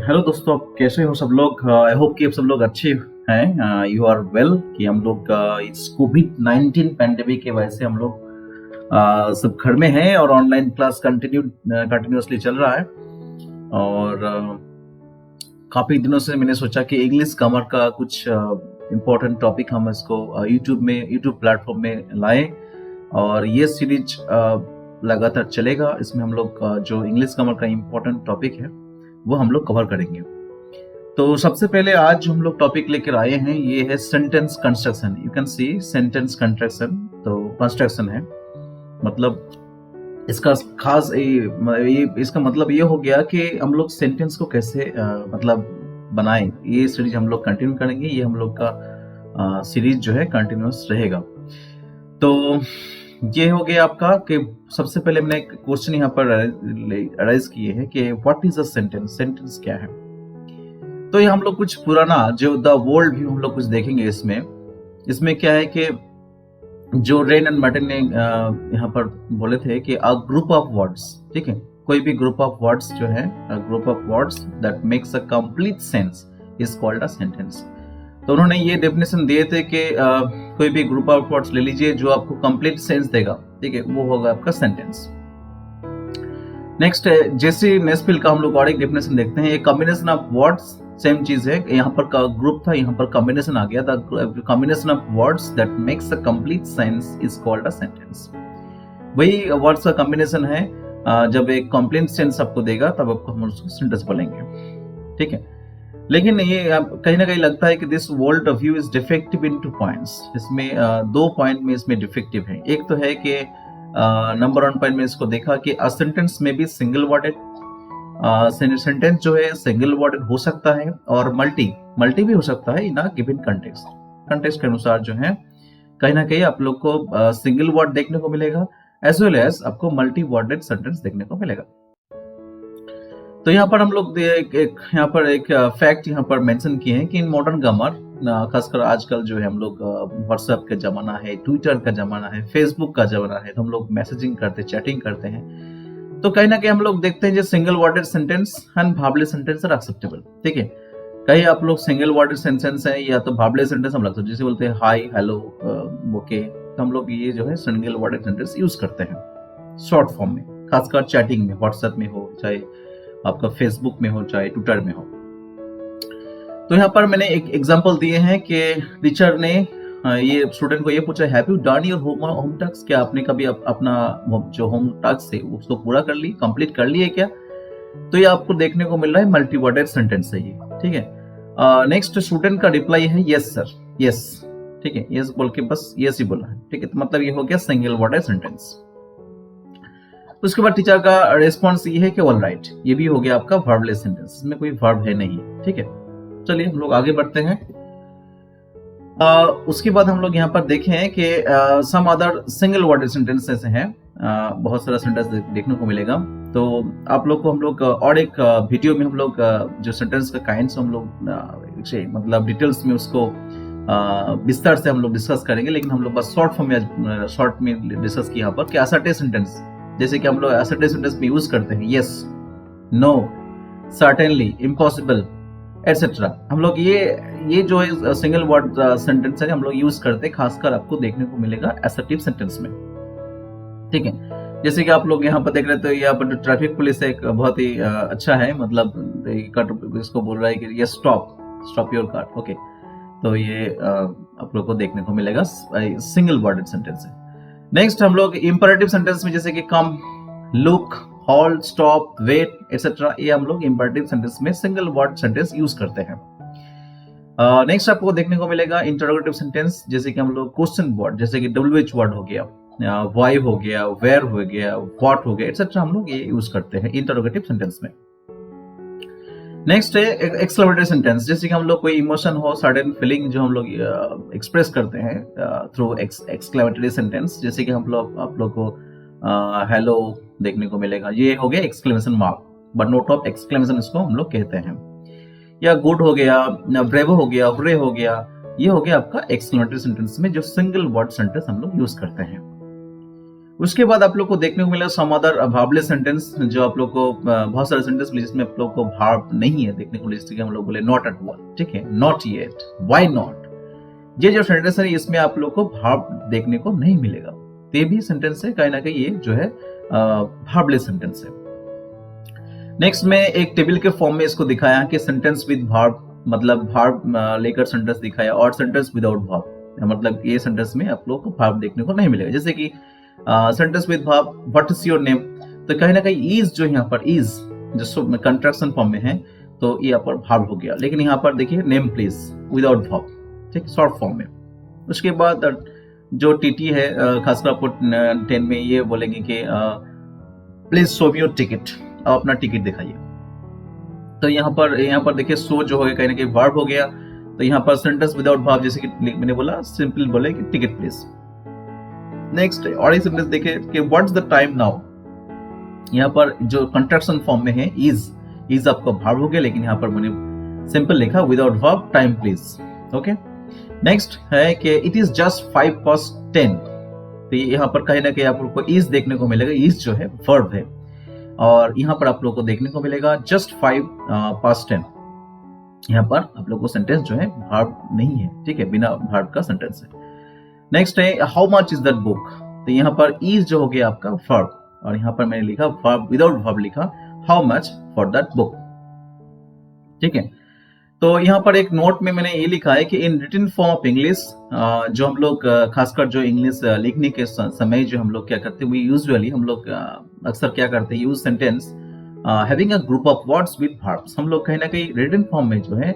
Hello दोस्तों, आप कैसे हो सब लोग। आई होप कि आप सब लोग अच्छे हैं, यू आर वेल। कि हम लोग इस कोविड-19 पैंडेमिक की वजह से हम लोग सब घर में हैं और ऑनलाइन क्लास कंटिन्यूअसली चल रहा है। और काफ़ी दिनों से मैंने सोचा कि इंग्लिश ग्रामर का कुछ इम्पोर्टेंट टॉपिक हम इसको यूट्यूब प्लेटफॉर्म में लाएं। और ये सीरीज लगातार चलेगा। इसमें हम लोग जो इंग्लिश ग्रामर का इम्पोर्टेंट टॉपिक है वो हम लोग कवर करेंगे। तो सबसे पहले आज जो हम लोग टॉपिक लेकर आए हैं ये है sentence construction. You can see sentence construction. तो कंस्ट्रक्शन है मतलब इसका खास इसका मतलब ये हो गया कि हम लोग सेंटेंस को कैसे मतलब बनाएं। ये सीरीज हम लोग कंटिन्यू करेंगे। ये हम लोग का सीरीज जो है कंटिन्यूस रहेगा। तो ये हो गया आपका कि सबसे पहले मैंने एक क्वेश्चन यहाँ पर अराइज किए हैं कि what is a sentence. Sentence क्या है। तो ये हम लोग कुछ पुराना जो द वर्ल्ड व्यू हम लोग कुछ देखेंगे। इसमें क्या है कि जो रेन एंड मार्टिन ने यहाँ पर बोले थे कि अ ग्रुप ऑफ वर्ड्स, ठीक है, कोई भी ग्रुप ऑफ वर्ड्स जो है, group of words that makes a complete sense is called a sentence. तो उन्होंने ये डेफिनेशन दिए थे कि कोई भी ग्रुप ऑफ वर्ड्स ले लीजिए जो आपको कंप्लीट सेंस देगा, ठीक है, वो होगा आपका सेंटेंस। नेक्स्ट है जेसी नेस्फिल्ड का हम लोग और एक डेफिनेशन देखते हैं। एक कॉम्बिनेशन ऑफ वर्ड्स, सेम चीज है। यहाँ पर का ग्रुप था, यहाँ पर कॉम्बिनेशन आ गया था। Combination of words that makes a complete sense is called a sentence. वही वर्ड्स का कॉम्बिनेशन है। जब एक कंप्लीट सेंस आपको देगा तब आपको हम उसको सेंटेंस बोलेंगे, ठीक है। लेकिन ये कहीं ना कहीं लगता है कि this world view is defective in 2 points. इसमें 2 पॉइंट में इसमें डिफेक्टिव है। एक तो है कि नंबर 1 पॉइंट में इसको देखा कि अ सेंटेंस में भी सिंगल वर्डेड, सेंटेंस जो है सिंगल वर्डेड हो सकता है और मल्टी भी हो सकता है इन अ गिवन कंटेक्स्ट के अनुसार जो है कहीं ना कहीं आप लोग को सिंगल वर्ड देखने को मिलेगा एज वेल एज आपको मल्टी वर्डेड सेंटेंस देखने को मिलेगा। तो यहाँ पर हम लोग यहाँ पर एक फैक्ट यहाँ पर मेंशन किए हैं कि इन मॉडर्न ग्रामर, खासकर आजकल जो है हम लोग व्हाट्सएप का जमाना है, ट्विटर का जमाना है, फेसबुक का जमाना है, तो हम लोग मैसेजिंग करते, चैटिंग करते हैं। तो कहीं ना कहीं हम लोग देखते हैं जो single worded sentence and verbal sentence are acceptable, ठीक है। कहीं आप लोग सिंगल वर्डेड सेंटेंस है या तो वर्बल सेंटेंस हम लगता है, जैसे बोलते हैं हाई, हेलो, ओके, तो हम लोग ये जो है सिंगल वर्डेड सेंटेंस यूज करते हैं शॉर्ट फॉर्म में, खासकर चैटिंग में, व्हाट्सएप में हो, चाहे आपका फेसबुक में हो, चाहे ट्विटर में हो। तो यहाँ पर मैंने एक एग्जांपल दिए हैं कि टीचर ने ये स्टूडेंट को ये पूछा, have you done your home task. क्या आपने कभी अपना जो होम टास्क है उसको पूरा कर ली, कंप्लीट कर ली है क्या। तो ये आपको देखने को मिल रहा है मल्टी वर्डेड सेंटेंस है ये, ठीक है। नेक्स्ट स्टूडेंट का रिप्लाई है यस सर, यस, ठीक है, यस बोल के बस यस ही बोला है, ठीक है। तो मतलब ये हो गया सिंगल वर्डेड सेंटेंस। उसके बाद टीचर का रेस्पॉन्स ये है कि ऑल राइट, ये भी हो गया आपका वर्बलेस सेंटेंस, इसमें कोई वर्ब है नहीं, ठीक है। चलिए हम लोग आगे बढ़ते हैं। उसके बाद हम लोग यहाँ पर देखें कि some other single worded sentences हैं। बहुत सारा सेंटेंस देखने को मिलेगा। तो आप लोग को हम लोग और एक वीडियो में हम लोग जो सेंटेंस का काइंड्स हम लोग मतलब डिटेल्स में उसको विस्तार से हम लोग डिस्कस करेंगे। लेकिन हम लोग बस शॉर्ट में डिस्कस किया यहाँ पर कि असर्टिव सेंटेंस, जैसे कि हम लोग असर्टिव सेंटेंस में यूज करते हैं yes, no, certainly, impossible, etcetera. हम लोग ये जो है सिंगल वर्ड सेंटेंस है हम लोग यूज करते हैं, खासकर आपको देखने को मिलेगा असर्टिव सेंटेंस में, ठीक है। जैसे कि आप लोग यहाँ पर देख रहे थे, यहाँ पर ट्रैफिक पुलिस एक बहुत ही अच्छा है, मतलब इसको बोल रहा है कि ये स्टॉप योर कार, ओके। तो ये आप लोग को देखने को मिलेगा सिंगल वर्डेड सेंटेंस है। नेक्स्ट हम लोग इंपरेटिव सेंटेंस में जैसे कि come, look, hold, stop, wait, etcetera, ये हम लोग इंपरेटिव सेंटेंस में सिंगल वर्ड सेंटेंस यूज करते हैं। नेक्स्ट आपको देखने को मिलेगा इंटरोगेटिव सेंटेंस, जैसे कि हम लोग क्वेश्चन वर्ड, जैसे कि WH वर्ड हो गया, व्हाई हो गया, वेयर हो गया, व्हाट हो गया, एटसेट्रा, हम लोग ये यूज करते हैं इंटरोगेटिव सेंटेंस में। नेक्स्ट है एक्सक्लेमेटरी सेंटेंस, जैसे कि हम लोग कोई इमोशन हो, सडन फीलिंग जो हम लोग एक्सप्रेस करते हैं थ्रू एक्सक्लेमेटरी सेंटेंस, जैसे कि आप लोग को हेलो देखने को मिलेगा, ये हो गया exclamation mark, but note of exclamation इसको हम लोग कहते हैं। या गुड हो गया, ब्रेवो हो गया, हुर्रे हो गया, ये हो गया आपका एक्सक्लेमेटरी सेंटेंस में जो सिंगल वर्ड सेंटेंस हम लोग यूज करते हैं। उसके बाद आप लोग को देखने को मिला सम अदर वर्बलेस सेंटेंस, जो आप लोग को बहुत सारे सेंटेंस मिले जिसमें आप लोग को वर्ब नहीं है देखने को मिले, जैसे कि हम लोग बोले नॉट एट ऑल, ठीक है, नॉट येट, व्हाई नॉट, ये जो सेंटेंस है इसमें आप लोग को वर्ब देखने को नहीं मिलेगा। तो ये भी सेंटेंस है कहीं ना कहीं ये जो है वर्बलेस सेंटेंस है। नेक्स्ट में एक टेबल के फॉर्म में इसको दिखाया कि सेंटेंस विद वर्ब, मतलब वर्ब लेकर सेंटेंस दिखाया, और सेंटेंस विदाउट वर्ब, मतलब ये सेंटेंस में आप लोग को वर्ब देखने को नहीं मिलेगा। जैसे कि sentence with verb what is your name, तो कहीं ना कहीं इज जो यहाँ पर इज जो कंट्रैक्शन फॉर्म में है तो यहाँ पर वर्ब हो गया, लेकिन यहाँ पर देखिए नेम प्लीज विदाउट वर्ब, ठीक, शॉर्ट फॉर्म में। उसके बाद जो टीटी है खासकर आपको 10 में ये बोलेंगे कि please show me your ticket, आप अपना टिकट दिखाइए। तो यहाँ पर देखिए शो जो हो गया कहीं ना कहीं वर्ब हो गया, तो यहाँ पर सेंटेंस विदाउट वर्ब जैसे कि मैंने बोला सिंपल बोले कि टिकट प्लीज। नेक्स्ट और एक सेंटेंस देखिए कि व्हाट्स द टाइम नाउ, यहाँ पर जो कंट्रैक्शन फॉर्म में है इज आपका वर्ब हो गया, लेकिन यहाँ पर मैंने सिंपल लिखा without verb time please. Okay, next है कि इट इज जस्ट 5:10, तो यहाँ पर कहीं ना कहीं आप लोग को इज देखने को मिलेगा, इज जो है वर्ब है, और यहाँ पर आप लोग को देखने को मिलेगा जस्ट 5:10, यहाँ पर आप लोग को सेंटेंस जो है वर्ब नहीं है, ठीक है, बिना वर्ब का सेंटेंस है। नेक्स्ट है how much is that book, तो यहाँ पर इज जो हो गया आपका वर्ब, और यहाँ पर मैंने लिखा वर्ब विदाउट वर्ब लिखा how much for that book, ठीक है। तो यहाँ पर एक नोट में मैंने ये लिखा है कि in written form of English, जो हम लोग खासकर जो इंग्लिश लिखने के समय जो हम लोग क्या करते हैं, यूजुअली हम लोग अक्सर क्या करते हैं, use sentence having a group of words with verbs. हम लोग कहीं ना कहीं रिटन फॉर्म में जो है,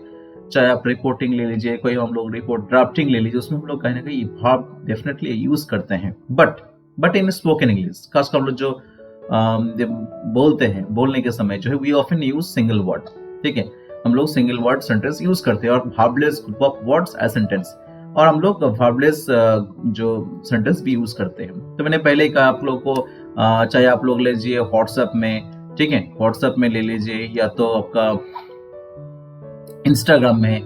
चाहे आप रिपोर्टिंग ले लीजिए, कोई हम लोग रिपोर्ट ड्राफ्टिंग ले लीजिए, उसमें हम लोग कहीं ना कहीं वर्ब डेफिनेटली यूज करते हैं। बट इन स्पोकन इंग्लिश खासकर हम लोग जो बोलते हैं, बोलने के समय जो है we often use single word, ठीक है, हम लोग सिंगल वर्ड सेंटेंस यूज करते हैं, और verbless group of words as sentence, और हम लोग वर्बलेस जो सेंटेंस भी यूज करते हैं। तो मैंने पहले कहा आप लोग को, चाहे आप लोग ले लीजिए व्हाट्सएप में, ठीक है, व्हाट्सएप में ले लीजिए, या तो आपका इंस्टाग्राम में,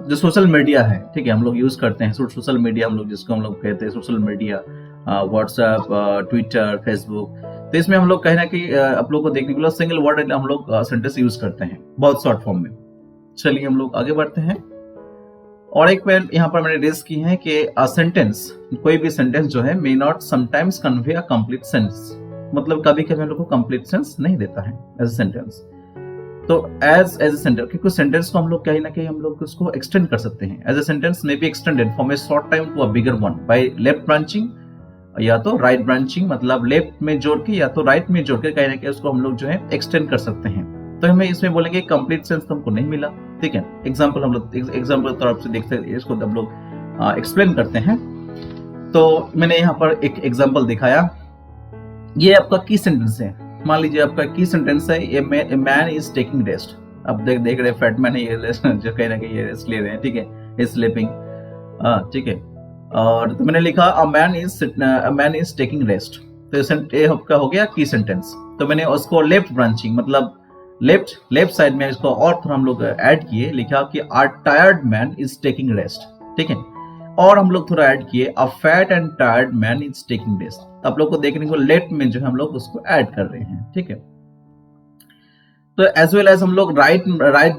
जो सोशल मीडिया है, ठीक है, हम लोग यूज करते हैं सोशल मीडिया, हम लोग जिसको हम लोग कहते हैं social media, WhatsApp, Twitter, Facebook, तो इसमें हम लोग कहीं ना कहीं आप लोग को देखने के लिए सिंगल वर्ड हम लोग सेंटेंस यूज करते हैं बहुत शॉर्ट फॉर्म में। चलिए हम लोग आगे बढ़ते हैं। और एक पॉइंट यहाँ पर मैंने रेज की है कि सेंटेंस, कोई भी सेंटेंस जो है may not sometimes convey a complete sense, मतलब कभी कभी हम लोग को कंप्लीट सेंस नहीं देता है एज ए सेंटेंस। तो एज ए सेंटेंस, क्योंकि सेंटेंस को हम लोग कहीं ना कहीं हम लोग उसको एक्सटेंड कर सकते हैं। As a sentence may be extended from a short time to a bigger one by left branching या तो राइट ब्रांचिंग, मतलब लेफ्ट में जोड़ के या तो राइट में जोड़ के कहीं ना कहीं उसको हम लोग जो है एक्सटेंड कर सकते हैं। तो हमें इसमें बोलेंगे कंप्लीट सेंस तो हमको नहीं मिला, ठीक है, एग्जाम्पल हम लोग एग्जाम्पल के तौर से देखते हैं, इसको हम लोग एक्सप्लेन करते हैं। तो मैंने यहाँ पर एक एग्जाम्पल दिखाया, ये आपका की सेंटेंस है, मान लीजिए आपका की सेंटेंस है a man is taking rest. अब देख रहे फैटमैन है ये रेस्ट जो कहीं ना कहीं ये रेस्ट ले रहे हैं, ठीक है, इज स्लीपिंग, ठीक है, और तो मैंने लिखा a man is taking rest, तो ये आपका हो गया की सेंटेंस। तो मैंने उसको लेफ्ट ब्रांचिंग, मतलब लेफ्ट साइड में इसको और थोड़ा हम लोग ऐड किए, लिखा कि a tired man is taking rest, ठीक है, और हम लोग थोड़ा ऐड किए a fat and tired man is taking rest. आप लोग को देखने को लेफ्ट में जो है हम लोग उसको ऐड कर रहे हैं, ठीक है। तो एज वेल एज हम लोग राइट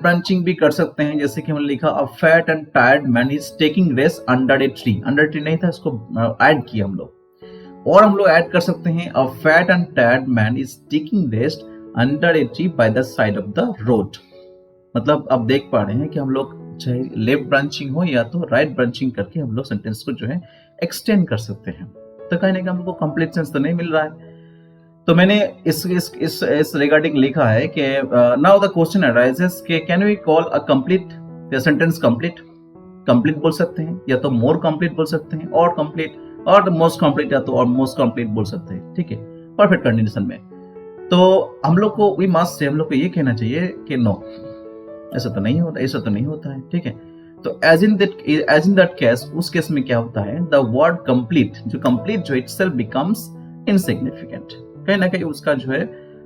ब्रांचिंग भी कर सकते हैं, जैसे कि हमने लिखा अ fat and tired man is taking rest under a tree, under tree नहीं था, इसको ऐड किया हम लोग, और हम लोग ऐड कर सकते हैं अ fat and tired man is taking rest under a tree by the side of the road. मतलब आप देख पा रहे हैं कि हम लोग चाहे लेफ्ट ब्रांचिंग हो या तो राइट ब्रांचिंग करके हम लोग सेंटेंस को जो है एक्सटेंड कर सकते हैं। तो कहीं ना कहीं हमको कंप्लीट सेंस तो नहीं मिल रहा है, तो मैंने इस रिगार्डिंग लिखा है कि नाउ द क्वेश्चन अराइजेस कि can we call a complete sentence complete बोल सकते हैं, या तो मोर कंप्लीट बोल सकते हैं, और कंप्लीट, और मोस्ट कंप्लीट, या तो और मोस्ट कंप्लीट बोल सकते हैं, ठीक है, परफेक्ट कंडीशन में। तो हम लोग को वी मस्ट से हम लोग को ये कहना चाहिए कि नो, ऐसा तो नहीं होता है, ठीक है। तो एज इन दैट केस, उस केस में क्या होता है, द वर्ड कंप्लीट जो इटसेल्फ बिकम्स इनसिग्निफिकेंट, कहीं ना कहीं उसका जो है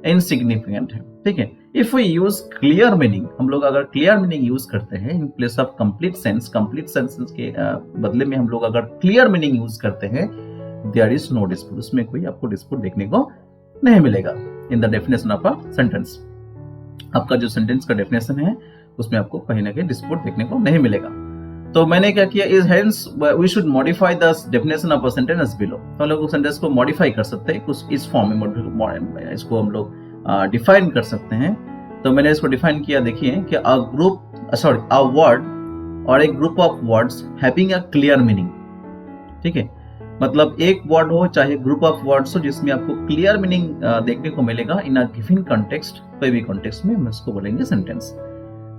इनसिग्निफिकेंट है, ठीक है। If we use clear meaning, हम लोग अगर क्लियर मीनिंग यूज करते हैं in place of complete sense के बदले में हम लोग अगर क्लियर मीनिंग यूज करते हैं, देयर इज नो डिस्प्यूट, उसमें कोई आपको डिस्प्यूट देखने को नहीं मिलेगा। In the definition of a sentence, आपका जो सेंटेंस का डेफिनेशन है उसमें आपको कहीं ना कहीं डिस्प्यूट देखने को नहीं मिलेगा। तो मैंने क्या किया, is hence we should modify the definition of a sentence as below. तो हम लोग सेंटेंस को मॉडिफाई कर सकते हैं कुछ इस फॉर्म में, इसको हम लोग डिफाइन कर सकते हैं। तो मैंने इसको डिफाइन किया, देखिए कि अ वर्ड और एक group of words having a clear meaning, ठीक है, मतलब एक वर्ड हो चाहे ग्रुप ऑफ वर्ड्स हो जिसमें आपको क्लियर मीनिंग देखने को मिलेगा इन अ गिवन कॉन्टेक्स्ट, कोई भी कॉन्टेक्स्ट में हम इसको बोलेंगे सेंटेंस।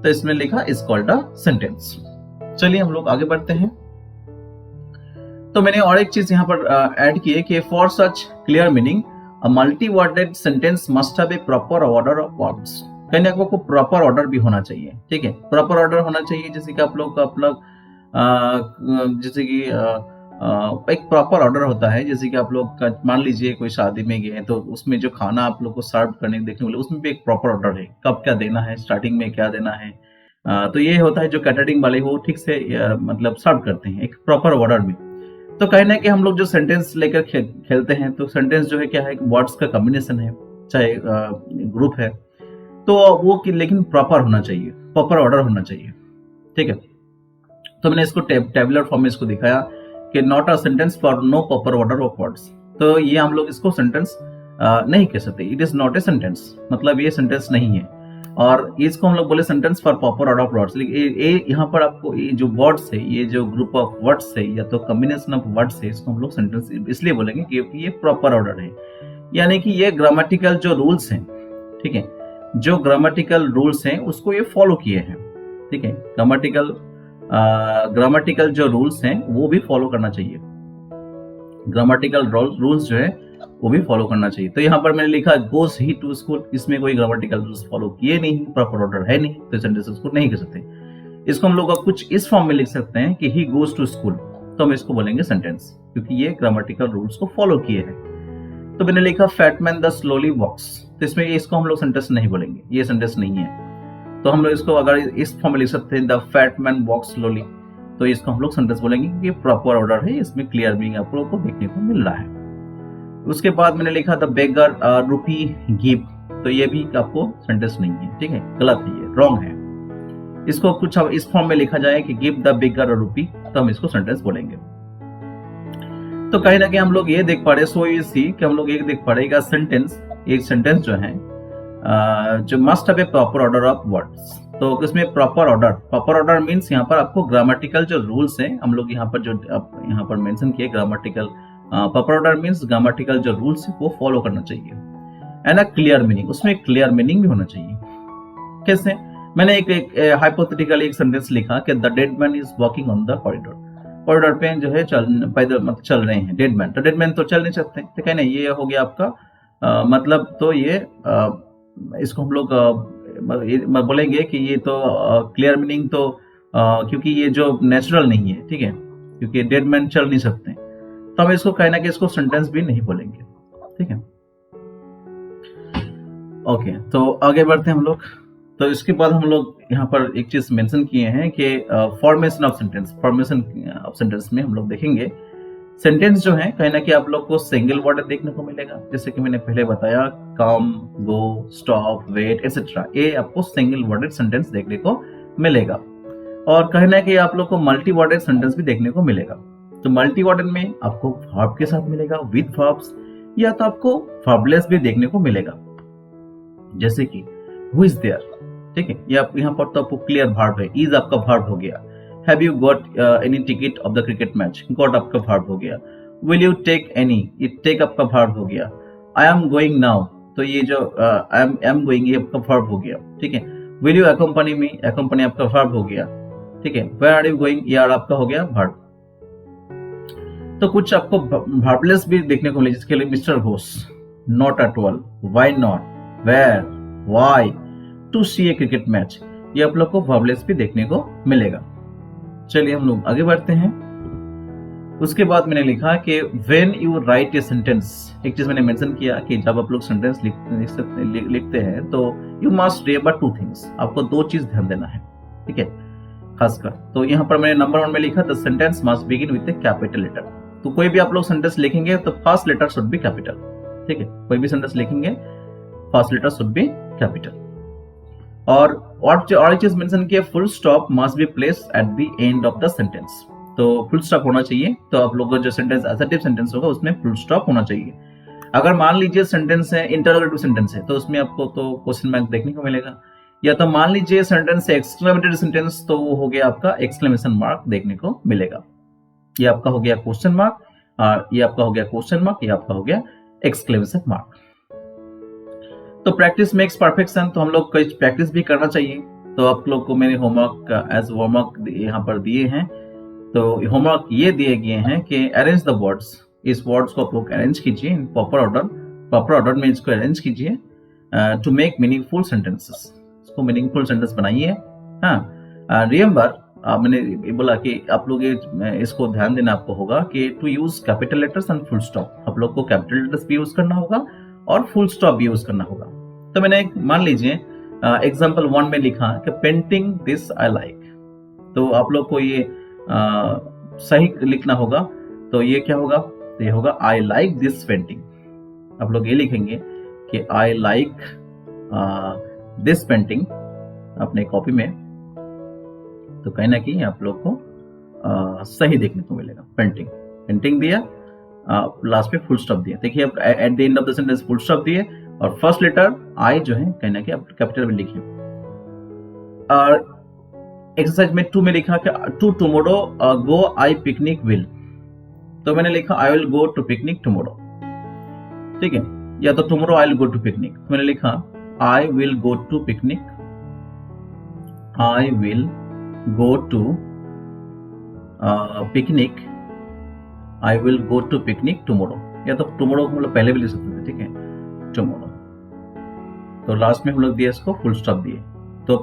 तो इसमें लिखा इज कॉल्ड अ सेंटेंस। चलिए हम लोग आगे बढ़ते हैं। तो मैंने और एक चीज यहाँ पर ऐड की है कि for such clear meaning a multi worded sentence must have a proper order of words. कहीं ना आपको प्रॉपर ऑर्डर भी होना चाहिए, ठीक है, प्रॉपर ऑर्डर होना चाहिए। जैसे कि आप लोग जैसे कि एक प्रॉपर ऑर्डर होता है, जैसे कि आप लोग मान लीजिए कोई शादी में गए तो उसमें जो खाना आप लोग को सर्व करने देखने को मिले उसमें भी एक प्रॉपर ऑर्डर है, कब क्या देना है, स्टार्टिंग में क्या देना है। तो ये होता है जो कैटरिंग वाले वो ठीक से मतलब सर्व करते हैं एक प्रॉपर ऑर्डर में। तो कहीं ना कि हम लोग जो सेंटेंस लेकर खेलते हैं तो सेंटेंस जो है क्या है, वर्ड्स का कॉम्बिनेशन है, चाहे ग्रुप है, तो वो लेकिन प्रॉपर होना चाहिए, प्रॉपर ऑर्डर होना चाहिए, ठीक है। तो मैंने इसको टेबुलर फॉर्म में इसको दिखाया कि not a sentence for no proper order of words. तो ये हम लोग इसको सेंटेंस नहीं कह सकते, it is not a sentence, मतलब ये सेंटेंस नहीं है। और इसको हम लोग बोले sentence for proper order of words. लेकिन यहाँ पर आपको ये जो वर्ड्स है, ये जो ग्रुप ऑफ वर्ड्स है या तो कॉम्बिनेशन ऑफ वर्ड्स है, इसको हम लोग सेंटेंस इसलिए बोलेंगे क्योंकि ये प्रॉपर ऑर्डर है, यानी कि ये ग्रामेटिकल जो रूल्स हैं, ठीक है, जो ग्रामेटिकल रूल्स हैं उसको ये फॉलो किए हैं, ठीक है, ग्रामेटिकल जो रूल्स हैं वो भी फॉलो करना चाहिए, ग्रामेटिकल रूल्स जो है वो भी फॉलो करना चाहिए। तो यहाँ पर मैंने लिखा गोस ही टू स्कूल, इसमें कोई ग्रामेटिकल रूल्स फॉलो किए नहीं, प्रॉपर ऑर्डर है नहीं, तो सेंटेंस उसको नहीं कर सकते। इसको हम लोग कुछ इस फॉर्म में लिख सकते हैं कि ही गोज टू स्कूल, तो हम इसको बोलेंगे सेंटेंस क्योंकि ये ग्रामेटिकल रूल्स को फॉलो किए हैं। तो मैंने लिखा फैटमैन द स्लोली वॉक्स, तो इसमें इसको हम लोग सेंटेंस नहीं बोलेंगे, ये सेंटेंस नहीं है। तो हम लोग इसको अगर इस फॉर्म में लिख सकते हैं the fat man walks slowly, तो इसको हम लोग सेंटेंस बोलेंगे क्योंकि प्रॉपर ऑर्डर है, इसमें क्लियर मीनिंग आप लोगों को देखने को मिल रहा है। उसके बाद मैंने लिखा द बेगर रुपी गिव, तो ये भी आपको सेंटेंस नहीं है, ठीक है, गलत है, ये रॉन्ग है। इसको कुछ इस फॉर्म में लिखा जाए कि गिव द बेगर रुपी, तो हम इसको सेंटेंस बोलेंगे। तो कहीं ना कहीं हम लोग ये देख पा रहे, सो यू सी कि हम लोग ये देख पा रहे कि सेंटेंस, एक सेंटेंस जो है जो must have a proper order of words. तो इसमें प्रॉपर ऑर्डर मींस यहाँ पर आपको ग्रामेटिकल जो रूल्स हैं, हम लोग यहाँ पर जो यहाँ पर मेंशन किए grammatical, proper order means grammatical जो रूल्स है वो फॉलो करना चाहिए, एंड अ क्लियर मीनिंग, उसमें क्लियर मीनिंग भी होना चाहिए। कैसे, मैंने एक हाइपोथेटिकल एक सेंटेंस लिखा कि the dead man is walking on the corridor पे जो है पैदल चल रहे हैं डेड मैन, तो डेड मैन तो चल नहीं सकते, ठीक है ना, ये हो गया आपका मतलब। तो ये इसको हम लोग बोलेंगे कि ये तो क्लियर मीनिंग तो क्योंकि ये जो नेचुरल नहीं है, ठीक है, क्योंकि डेड मैन चल नहीं सकते, तो हम इसको कहना कि इसको सेंटेंस भी नहीं बोलेंगे, ठीक है। ओके, तो आगे बढ़ते हैं हम लोग। तो इसके बाद हम लोग यहाँ पर एक चीज मेंशन किए हैं कि फॉर्मेशन ऑफ सेंटेंस में हम लोग देखेंगे सेंटेंस जो है कहीं ना कहीं आप लोग को सिंगल वर्ड देखने को मिलेगा, जैसे कि मैंने पहले बताया कम, गो, स्टॉप, वेट एटसेट्रा, ये आपको सिंगल वर्डेड सेंटेंस देखने को मिलेगा। और कहीं ना कहीं आप लोग को मल्टी वर्डेड सेंटेंस भी देखने को मिलेगा। तो मल्टी वर्डेड में आपको वर्ब के साथ मिलेगा, विद वर्ब्स, या तो आपको वर्बलेस भी देखने को मिलेगा, जैसे कि हु इज देयर, ठीक है, यहाँ पर तो आपको क्लियर वर्ब है, इज आपका वर्ब हो गया। Have you got any ticket of the cricket match, got आपका वर्ब हो गया। विल यू टेक एनी, ये टेक आपका वर्ब हो गया। आई एम गोइंग नाउ, तो ये जो आई एम गोइंग ये आपका वर्ब हो गया, ठीक है। Will you accompany me, accompany आपका वर्ब हो गया, ठीक है। वेयर आर यू गोइंग, ये आपका हो गया वर्ब। तो कुछ आपको वर्बलेस भी देखने को मिले, जिसके लिए mister Ghosh, not at all, why not, where, why, to see a cricket match, ये आप लोग को वर्बलेस भी देखने को मिलेगा। चलिए हम लोग आगे बढ़ते हैं। उसके बाद मैंने लिखा कि when you right a sentence, एक चीज मैंने मेंशन किया कि जब आप लोग सेंटेंस लिखते हैं तो you must remember two things, आपको दो चीज ध्यान देना है, ठीक है, खासकर। तो यहाँ पर मैंने नंबर 1 में लिखा the sentence must begin with a capital letter, तो कोई भी आप लोग सेंटेंस लिखेंगे तो first letter should be capital, ठीक है, कोई भी सेंटेंस लिखेंगे first letter should be capital. और और चीज मेंशन किया, full stop must be placed at the end of the sentence, तो फुल स्टॉप होना चाहिए। तो आप लोगों का जो सेंटेंस असर्टिव सेंटेंस होगा उसमें फुल स्टॉप होना चाहिए। अगर मान लीजिए सेंटेंस है इंटरोगेटिव सेंटेंस है तो उसमें आपको तो क्वेश्चन मार्क देखने को मिलेगा, या तो मान लीजिए सेंटेंस है एक्सक्लेमेटरी सेंटेंस तो वो हो गया आपका एक्सक्लेमेशन मार्क देखने को मिलेगा। ये आपका हो गया क्वेश्चन मार्क, और ये आपका हो गया क्वेश्चन मार्क, ये आपका हो गया एक्सक्लेमेशन मार्क। तो प्रैक्टिस मेक्स परफेक्शन, तो हम लोग को प्रैक्टिस भी करना चाहिए। तो आप लोग को मैंने होमवर्क एज होमवर्क यहाँ पर दिए हैं। तो होमवर्क ये दिए गए हैं कि अरेंज द वर्ड्स, इस वर्ड्स को आप लोग अरेंज कीजिए इन प्रॉपर ऑर्डर में इसको अरेंज कीजिए टू मेक मीनिंगफुल सेंटेंसेस, इसको मीनिंगफुल सेंटेंस बनाइए। हाँ, रिमेंबर मैंने बोला कि आप लोग इसको ध्यान देना आपको होगा कि to use capital letters and full stop, आप लोग को कैपिटल लेटर्स भी यूज करना होगा और फुल स्टॉप भी यूज करना होगा। तो मैंने मान लीजिए एग्जांपल 1 में लिखा कि पेंटिंग दिस आई लाइक, तो आप लोग को ये सही लिखना होगा। तो ये क्या होगा, तो ये होगा आई लाइक दिस पेंटिंग। आप लोग ये लिखेंगे कि आई लाइक दिस पेंटिंग अपने कॉपी में, तो कहीं ना कहीं आप लोग को सही देखने को मिलेगा। पेंटिंग दिया, लास्ट में फुल स्टॉप दिया। देखिए अब eight the end of the sentence full stop दिए और फर्स्ट लेटर आई जो है कहीं ना कहीं आप कैपिटल में लिखिए। और एक्सरसाइज में 2 में लिखा कि to tomorrow go I picnic will, तो मैंने लिखा I will go to picnic tomorrow, ठीक है, या तो tomorrow I will go to picnic, मैंने लिखा I will go to picnic, I will go to picnic, I will go to picnic tomorrow, या तो टुमारो को मतलब पहले भी लिख सकते थे, ठीक है, टुमारो। तो लास्ट में हम लोग दिए इसको फुल स्टॉप दिए। तो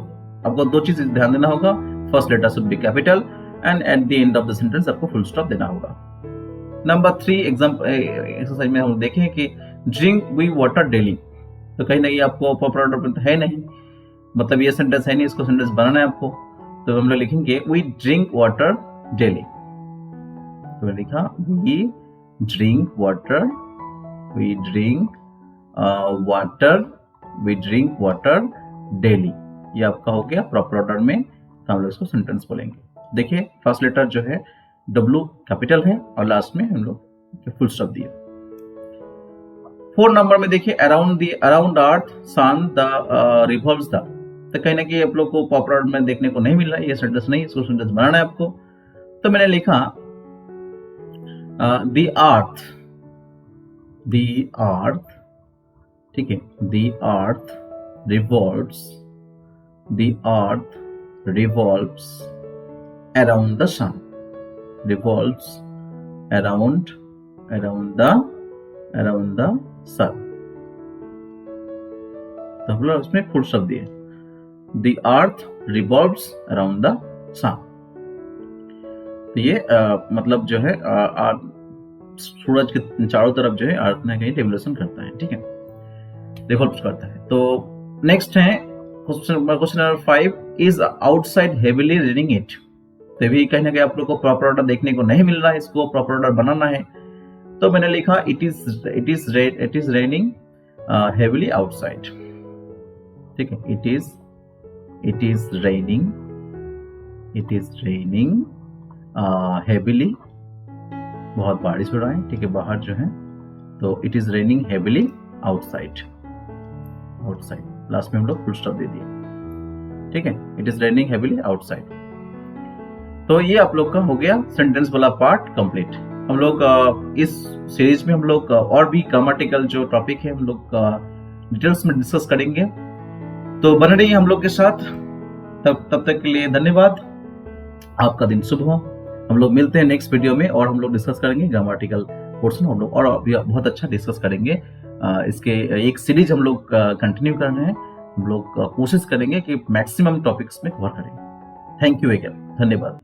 आपको 2 चीज ध्यान देना होगा, first letter should be capital and at the end of the sentence आपको फुल स्टॉप देना होगा। नंबर 3 एग्जांपल एक्सरसाइज में हम देखें कि ड्रिंक वी वाटर डेली, तो कहीं ना कहीं आपको प्रॉपर ऑर्डर है नहीं, मतलब ये सेंटेंस है नहीं, इसको सेंटेंस बनाना है आपको। तो हम लोग लिखेंगे वी ड्रिंक वाटर डेली, तो मैंने लिखा we drink water, we drink water, we drink water daily, ये आपका हो गया प्रॉपर ऑर्डर में। तो हम लोग इसको सेंटेंस बोलेंगे। देखिए फर्स्ट लेटर जो है W कैपिटल है और लास्ट में हम लोग फुल स्टॉप दिए। 4 नंबर में देखिए around earth sun the revolves the, तो कहीं ना कहीं आप लोग को प्रॉपर ऑर्डर में देखने को नहीं मिल रहा है, ये सेंटेंस नहीं, इसको सेंटेंस बनाना है आपको। तो मैंने लिखा द अर्थ, ठीक है, the earth revolves, the earth revolves around the sun, revolves around the sun। तो हम लोग उसमें फुल स्टॉप दिए, the earth revolves around the sun। तो ये मतलब जो है सूरज के चारों तरफ जो है अर्थ में कहीं रेवोल्यूशन करता है, ठीक है, रिवॉल्व करता है। तो नेक्स्ट है question number 5, is outside heavily raining it, तो भी कहीं ना कहीं आप लोग को प्रॉपर ऑर्डर देखने को नहीं मिल रहा है, इसको प्रॉपर ऑर्डर बनाना है। तो मैंने लिखा it is raining heavily outside, ठीक है, इट इज रेनिंग हेवीली, बहुत बारिश हो रहा है, ठीक है, बाहर जो है, तो it is raining heavily outside, last में हम लोग फुल स्टॉप दे दिए, ठीक है, it is raining heavily outside. तो ये आप लोग का हो गया सेंटेंस वाला पार्ट कंप्लीट। हम लोग इस सीरीज में हम लोग और भी ग्रामेटिकल जो टॉपिक है हम लोग डिटेल्स में डिस्कस करेंगे, तो बने रहिए हम लोग के साथ। तब तक के लिए धन्यवाद, आपका दिन शुभ हो। हम लोग मिलते हैं नेक्स्ट वीडियो में और हम लोग डिस्कस करेंगे ग्रामेटिकल पोर्शन, हम लोग और बहुत अच्छा डिस्कस करेंगे। इसके एक सीरीज हम लोग कंटिन्यू कर रहे हैं, हम लोग कोशिश करेंगे कि मैक्सिमम टॉपिक्स में कवर करें। थैंक यू अगेन, धन्यवाद।